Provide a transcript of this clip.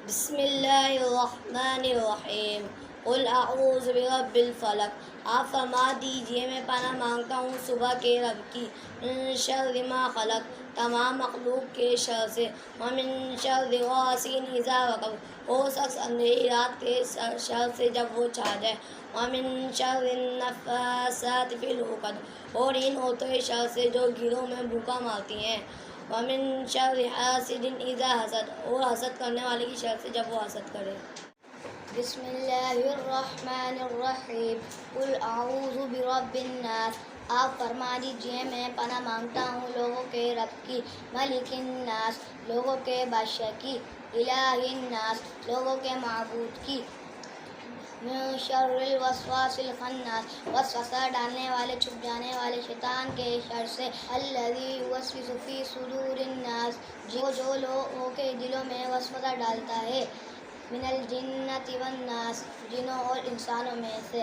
بسم اللہ الرحمن الرحیم قل اعوذ برب الفلق، آپ فرما دیجئے میں پناہ مانگتا ہوں صبح کے رب کی، من شر ما خلق، تمام مخلوق کے شر سے، ومن شر غاسق اذا وقب، وہ شخص اندھیری رات کے شر سے جب وہ چھا جائے، ومن شر النفاثات فی العقد، اور ان عورتوں کے شر سے جو گروہ میں بھوکا مارتی ہیں، ومن شر حاسد اذا حسد، اور حسد کرنے والے کی شر سے جب وہ حسد کرے۔ بسم اللہ الرحمن الرحیم قل اعوذ برب الناس، آپ فرما دیجئے میں پناہ مانگتا ہوں لوگوں کے رب کی، ملک الناس، لوگوں کے بادشاہ کی، الہ الناس، لوگوں کے معبود کی، من شر الوسواس الخناس، وسوسہ ڈالنے والے چھپ جانے والے شیطان کے شر سے، الذی یوسوس فی صدور الناس، جو لوگوں کے دلوں میں وسوسہ ڈالتا ہے، من الجنۃ والناس، جنوں اور انسانوں میں سے۔